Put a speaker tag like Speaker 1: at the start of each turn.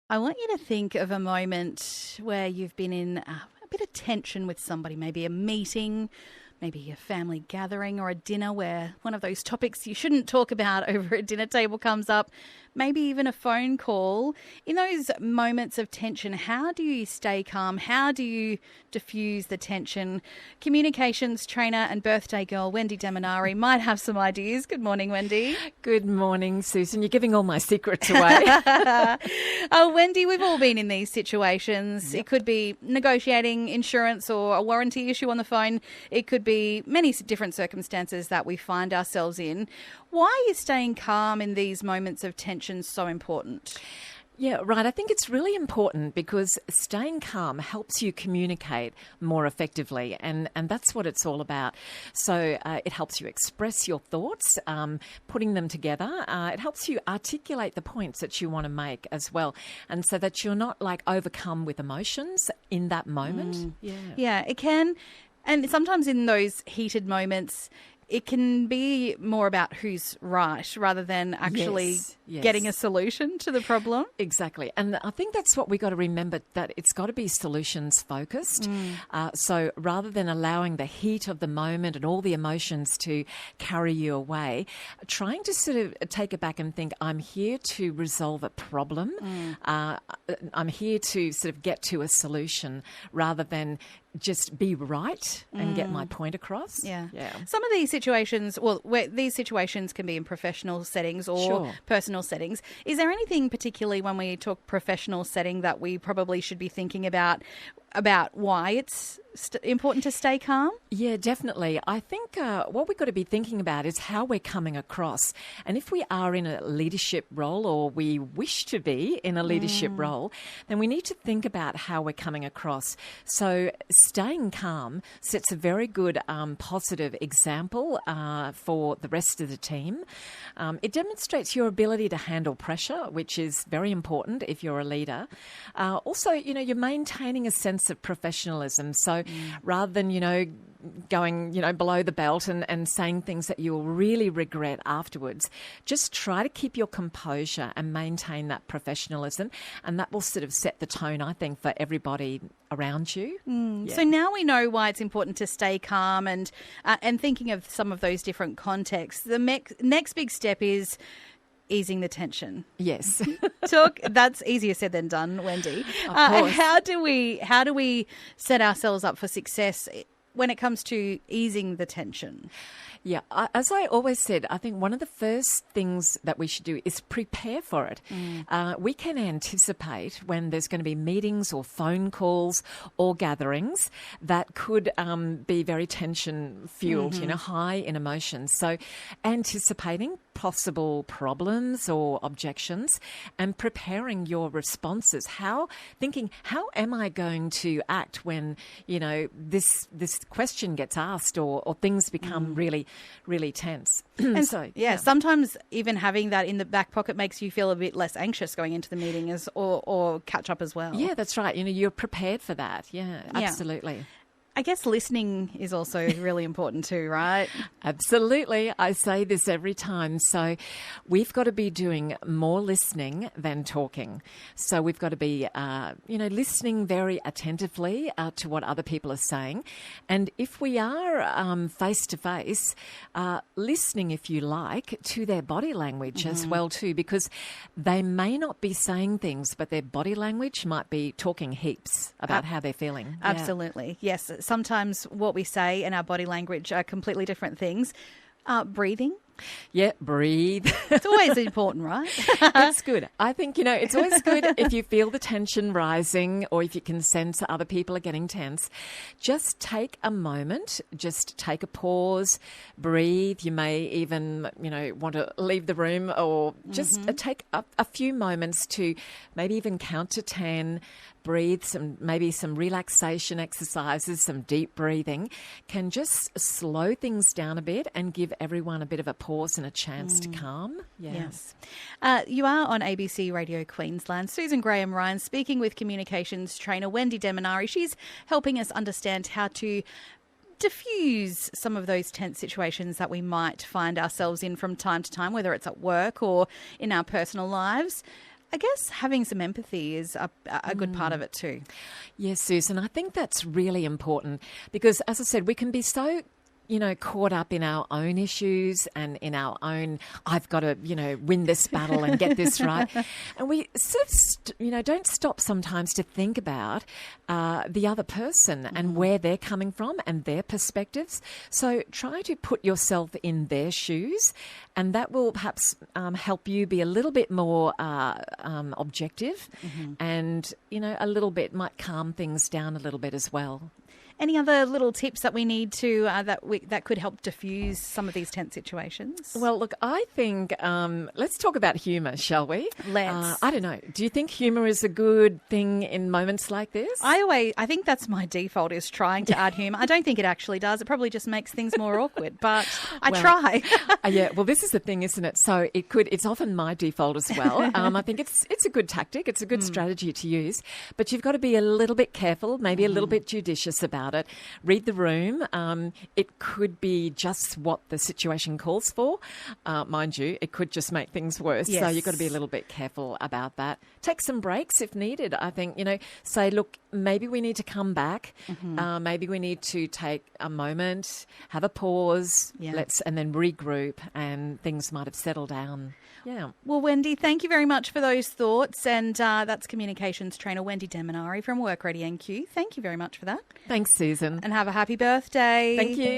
Speaker 1: I want you to think of a moment where you've been in a bit of tension with somebody, maybe a meeting, maybe a family gathering or a dinner where one of those topics you shouldn't talk about over a dinner table comes up, maybe even a phone call. In those moments of tension, how do you stay calm? How do you diffuse the tension? Communications trainer and birthday girl Wendy Demonari might have some ideas. Good morning, Wendy.
Speaker 2: Good morning, Susan. You're giving all my secrets away.
Speaker 1: Oh, Wendy, we've all been in these situations.
Speaker 2: Yep.
Speaker 1: It could be negotiating insurance or a warranty issue on the phone. It could be many different circumstances that we find ourselves in. Why is staying calm in these moments of tension so important?
Speaker 2: Yeah, right. I think it's really important because staying calm helps you communicate more effectively, and that's what it's all about. So it helps you express your thoughts, putting them together. It helps you articulate the points that you want to make as well, and so that you're not like overcome with emotions in that moment.
Speaker 1: Yeah, it can. And sometimes in those heated moments, it can be more about who's right rather than actually
Speaker 2: Yes.
Speaker 1: getting a solution to the problem.
Speaker 2: Exactly. And I think that's what we got to remember, that it's got to be solutions focused. So rather than allowing the heat of the moment and all the emotions to carry you away, trying to sort of take it back and think, I'm here to resolve a problem. I'm here to sort of get to a solution rather than just be right and get my point across.
Speaker 1: Yeah. Some of these situations, these situations can be in professional settings or personal settings. Is there anything particularly when we talk professional setting that we probably should be thinking about why it's important to stay calm?
Speaker 2: Yeah, definitely. I think what we've got to be thinking about is how we're coming across. And if we are in a leadership role, or we wish to be in a leadership role, then we need to think about how we're coming across. So staying calm sets a very good positive example for the rest of the team. It demonstrates your ability to handle pressure, which is very important if you're a leader. Also, you're maintaining a sense of professionalism. So rather than, going, below the belt and saying things that you'll really regret afterwards, just try to keep your composure and maintain that professionalism. And that will sort of set the tone, I think, for everybody around you.
Speaker 1: So now we know why it's important to stay calm, and thinking of some of those different contexts. The next big step is easing the tension.
Speaker 2: Yes.
Speaker 1: That's easier said than done, Wendy.
Speaker 2: Of course.
Speaker 1: How do we set ourselves up for success when it comes to easing the tension?
Speaker 2: Yeah, as I always said, I think one of the first things that we should do is prepare for it. We can anticipate when there's going to be meetings or phone calls or gatherings that could be very tension-fueled, high in emotions. So anticipating possible problems or objections and preparing your responses. Thinking, how am I going to act when, this question gets asked or things become really tense.
Speaker 1: And
Speaker 2: so,
Speaker 1: sometimes even having that in the back pocket makes you feel a bit less anxious going into the meeting or catch up as well.
Speaker 2: Yeah, that's right. You're prepared for that. Yeah, absolutely.
Speaker 1: I guess listening is also really important too, right?
Speaker 2: Absolutely. I say this every time. So we've got to be doing more listening than talking. So we've got to be, listening very attentively to what other people are saying. And if we are face to face, listening, if you like, to their body language as well too, because they may not be saying things, but their body language might be talking heaps about how they're feeling.
Speaker 1: Absolutely. Yeah. Yes. Sometimes what we say and our body language are completely different things. Breathing.
Speaker 2: Yeah, breathe.
Speaker 1: It's always important, right?
Speaker 2: It's good. I think, it's always good if you feel the tension rising or if you can sense other people are getting tense. Just take a moment, just take a pause, breathe. You may even, want to leave the room or just take a few moments to maybe even count to 10, breathe, maybe some relaxation exercises, some deep breathing can just slow things down a bit and give everyone a bit of a pause and a chance to calm.
Speaker 1: Yes. You are on ABC Radio Queensland. Susan Graham-Ryan speaking with communications trainer Wendy Demonari. She's helping us understand how to diffuse some of those tense situations that we might find ourselves in from time to time, whether it's at work or in our personal lives. I guess having some empathy is a good part of it too.
Speaker 2: Yes, Susan, I think that's really important because, as I said, we can be so caught up in our own issues and in our own, I've got to, win this battle and get this right. And we sort of, don't stop sometimes to think about the other person and where they're coming from and their perspectives. So try to put yourself in their shoes, and that will perhaps help you be a little bit more objective and, a little bit might calm things down a little bit as well.
Speaker 1: Any other little tips that we need to that could help diffuse some of these tense situations?
Speaker 2: Well, look, I think let's talk about humour, shall we?
Speaker 1: Let's.
Speaker 2: I don't know. Do you think humour is a good thing in moments like this?
Speaker 1: I think that's my default, is trying to add humour. I don't think it actually does. It probably just makes things more awkward, but I try.
Speaker 2: Yeah. Well, this is the thing, isn't it? So it's often my default as well. I think it's a good tactic. It's a good strategy to use, but you've got to be a little bit careful, maybe a little bit judicious about it. Read the room. It could be just what the situation calls for. Mind you, it could just make things worse.
Speaker 1: Yes.
Speaker 2: So you've got to be a little bit careful about that. Take some breaks if needed. I think, say, look, maybe we need to come back. Maybe we need to take a moment, have a pause, and then regroup, and things might have settled down. Yeah.
Speaker 1: Well, Wendy, thank you very much for those thoughts. And that's communications trainer Wendy Deminari from Work Ready NQ. Thank you very much for that.
Speaker 2: Thanks, Susan.
Speaker 1: And have a happy birthday.
Speaker 2: Thank you.